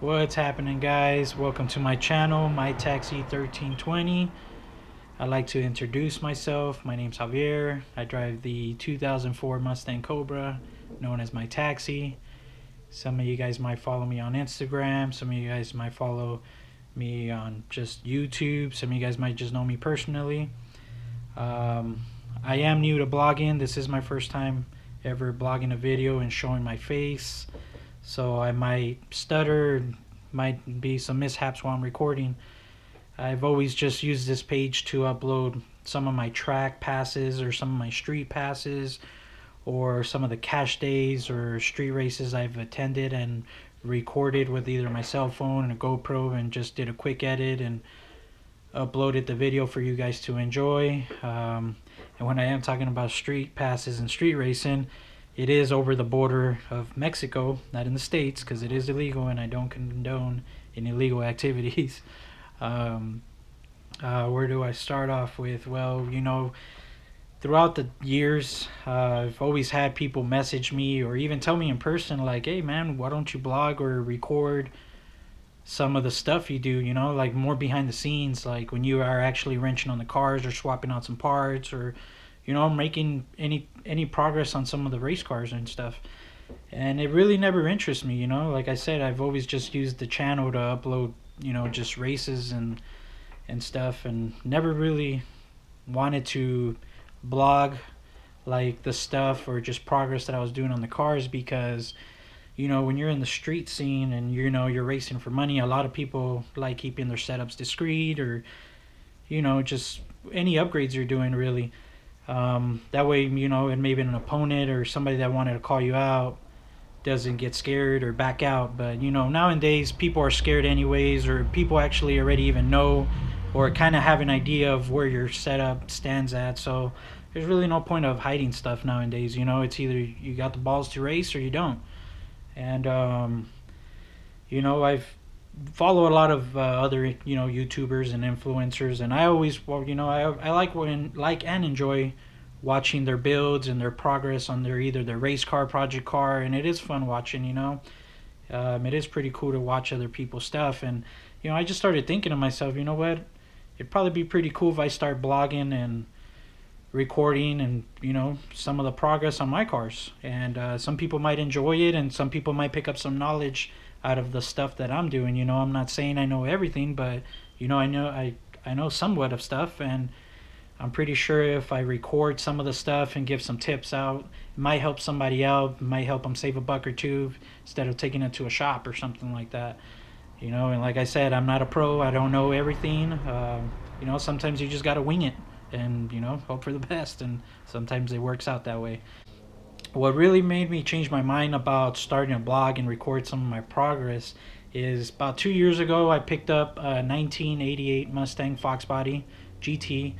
What's happening, guys? Welcome to my channel, My Taxi 1320. I'd like to introduce myself. My name's Javier. I drive the 2004 Mustang Cobra, known as my taxi. Some of you guys might follow me on Instagram. Some of you guys might follow me on just YouTube. Some of you guys might just know me personally. I am new to blogging. This is my first time ever blogging a video and showing my face. So I might stutter, might be some mishaps while I'm recording. I've always just used this page to upload some of my track passes or some of my street passes or some of the cash days or street races I've attended and recorded with either my cell phone and a GoPro and just did a quick edit and uploaded the video for you guys to enjoy. And when I am talking about street passes and street racing, it is over the border of Mexico, not in the States, because it is illegal and I don't condone any illegal activities. Where do I start off with? Well, throughout the years, I've always had people message me or even tell me in person, like, hey man, why don't you blog or record some of the stuff you do, like more behind the scenes, like when you are actually wrenching on the cars or swapping out some parts or making any progress on some of the race cars and stuff. And it really never interests me, like I said, I've always just used the channel to upload just races and stuff, and never really wanted to blog like the stuff or just progress that I was doing on the cars, because when you're in the street scene and you're racing for money, a lot of people like keeping their setups discreet, or just any upgrades you're doing, really. That way, and maybe an opponent or somebody that wanted to call you out doesn't get scared or back out. But nowadays people are scared anyways, or people actually already even know or kind of have an idea of where your setup stands at. So there's really no point of hiding stuff nowadays. It's either you got the balls to race or you don't. And I've follow a lot of other YouTubers and influencers, and I always, well, I like and enjoy watching their builds and their progress on either their race car, project car, and it is fun watching. It is pretty cool to watch other people's stuff. And I just started thinking to myself, you know what, it'd probably be pretty cool if I start blogging and recording and some of the progress on my cars. And some people might enjoy it, and some people might pick up some knowledge out of the stuff that I'm doing. I'm not saying I know everything, but I know somewhat of stuff. And I'm pretty sure if I record some of the stuff and give some tips out, it might help somebody out. It might help them save a buck or two instead of taking it to a shop or something like that. And like I said, I'm not a pro. I don't know everything. Sometimes you just gotta wing it and hope for the best, and sometimes it works out that way. What really made me change my mind about starting a blog and record some of my progress is about 2 years ago I picked up a 1988 Mustang Fox Body GT.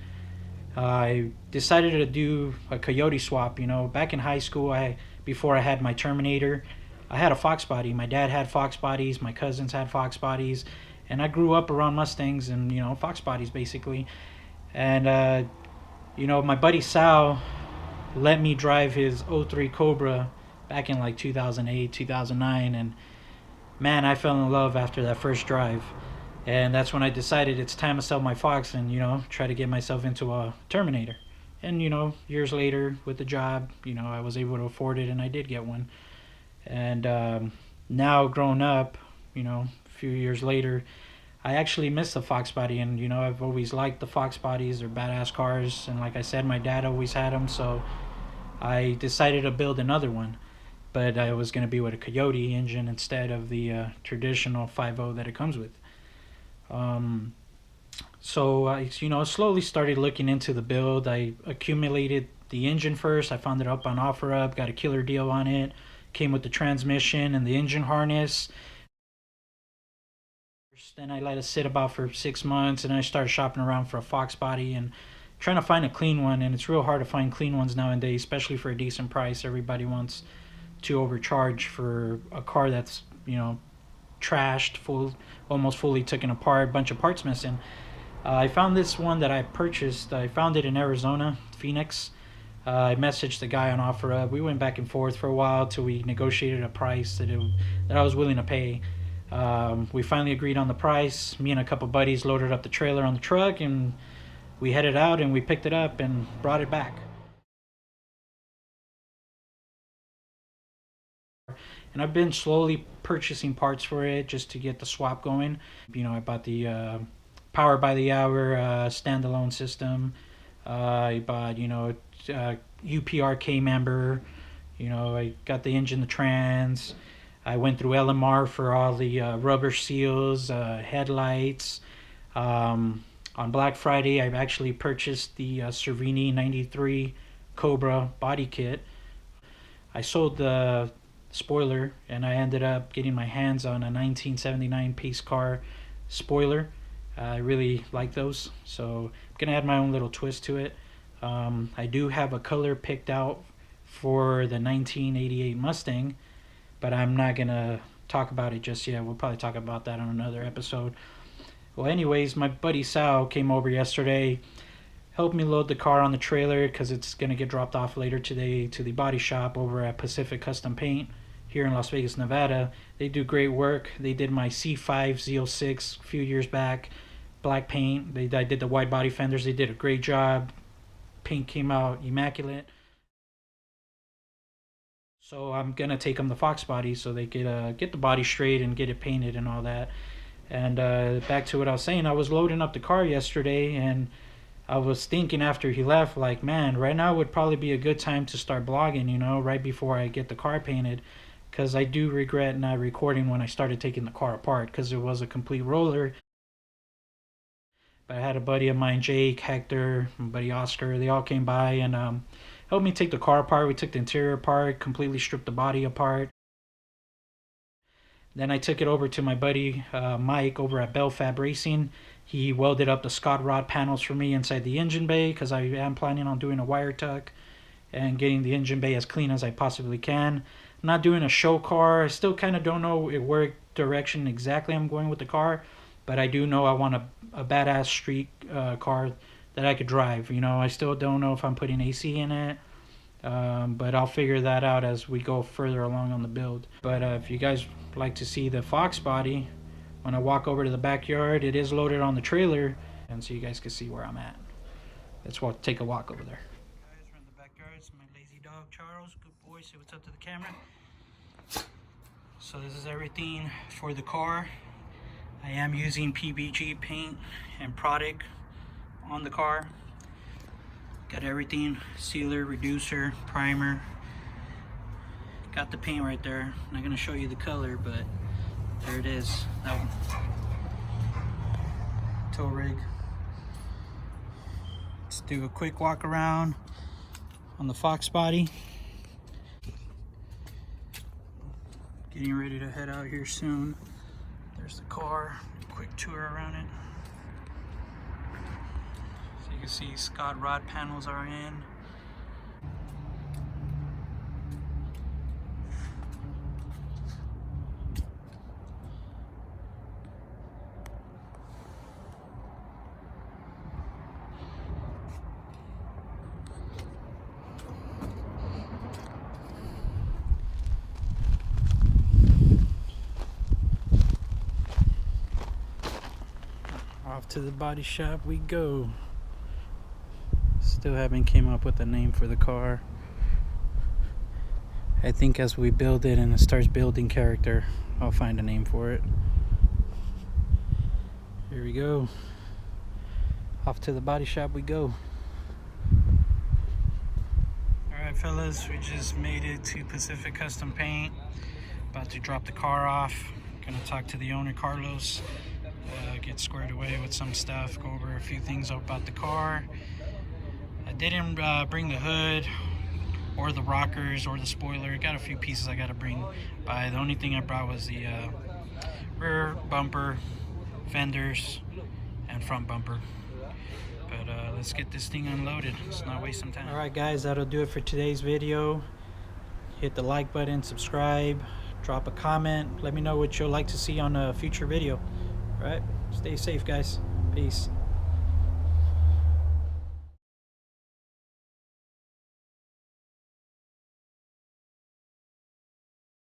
I decided to do a Coyote swap. Back in high school, before I had my Terminator, I had a Fox Body. My dad had Fox Bodies, my cousins had Fox Bodies, and I grew up around Mustangs and Fox Bodies basically. And my buddy Sal let me drive his '03 Cobra back in like 2008, 2009, and man, I fell in love after that first drive. And that's when I decided it's time to sell my Fox and try to get myself into a Terminator. And years later with the job, I was able to afford it, and I did get one. And now grown up, a few years later, I actually miss the Fox Body. And I've always liked the Fox Bodies. They're badass cars, and like I said, my dad always had them, so I decided to build another one. But I was going to be with a Coyote engine instead of the traditional 5.0 that it comes with. So I slowly started looking into the build. I accumulated the engine first. I found it up on OfferUp, got a killer deal on it. Came with the transmission and the engine harness. Then I let it sit about for 6 months, and I started shopping around for a Fox Body and trying to find a clean one. And it's real hard to find clean ones nowadays, especially for a decent price. Everybody wants to overcharge for a car that's trashed, almost fully taken apart, bunch of parts missing. I found this one that I purchased. I found it in Arizona, Phoenix. I messaged the guy on OfferUp. We went back and forth for a while till we negotiated a price that I was willing to pay. We finally agreed on the price. Me and a couple buddies loaded up the trailer on the truck, and we headed out and we picked it up and brought it back. And I've been slowly purchasing parts for it just to get the swap going. I bought the power by the hour standalone system. I bought, UPRK member. I got the engine, the trans. I went through LMR for all the rubber seals, headlights. On Black Friday, I've actually purchased the Cervini 93 Cobra body kit. I sold the spoiler, and I ended up getting my hands on a 1979 pace car spoiler. I really like those, so I'm gonna add my own little twist to it. I do have a color picked out for the 1988 Mustang, but I'm not gonna talk about it just yet. We'll probably talk about that on another episode. Well, anyways, my buddy Sal came over yesterday, helped me load the car on the trailer because it's gonna get dropped off later today to the body shop over at Pacific Custom Paint here in Las Vegas, Nevada. They do great work. They did my C5 Z06 a few years back, black paint. I did the wide body fenders. They did a great job. Paint came out immaculate. So I'm gonna take them the Fox body so they could get the body straight and get it painted and all that. And back to what I was saying, I was loading up the car yesterday, and I was thinking after he left, like, man, right now would probably be a good time to start blogging, right before I get the car painted, because I do regret not recording when I started taking the car apart, because it was a complete roller. But I had a buddy of mine, Jake, Hector, my buddy Oscar, they all came by and helped me take the car apart. We took the interior apart, completely stripped the body apart. Then I took it over to my buddy Mike over at Bell Fab Racing. He welded up the Scott rod panels for me inside the engine bay because I am planning on doing a wire tuck and getting the engine bay as clean as I possibly can. I'm not doing a show car. I still kind of don't know where direction exactly I'm going with the car, but I do know I want a badass street car that I could drive. I still don't know if I'm putting AC in it, but I'll figure that out as we go further along on the build. But if you guys like to see the Fox body, when I walk over to the backyard, it is loaded on the trailer, and so you guys can see where I'm at. Let's take a walk over there. Guys, we're in the backyard. It's my lazy dog Charles. Good boy. Say what's up to the camera. So this is everything for the car. I am using PBG paint and product on the car. Got everything: sealer, reducer, primer. Got the paint right there. I'm not gonna show you the color, but there it is. That one. Tow rig. Let's do a quick walk around on the Fox body. Getting ready to head out here soon. There's the car. Quick tour around it. So you can see Scott rod panels are in. Off to the body shop we go. Still haven't came up with a name for the car. I think as we build it and it starts building character, I'll find a name for it. Here we go. Off to the body shop we go. Alright fellas, we just made it to Pacific Custom Paint. About to drop the car off. Gonna talk to the owner, Carlos. Get squared away with some stuff, go over a few things about the car. I didn't bring the hood or the rockers or the spoiler. Got a few pieces I gotta bring by. The only thing I brought was the rear bumper, fenders, and front bumper. But let's get this thing unloaded. Let's not waste some time. Alright guys, that'll do it for today's video. Hit the like button, subscribe, drop a comment. Let me know what you'll like to see on a future video. Alright, stay safe guys. Peace.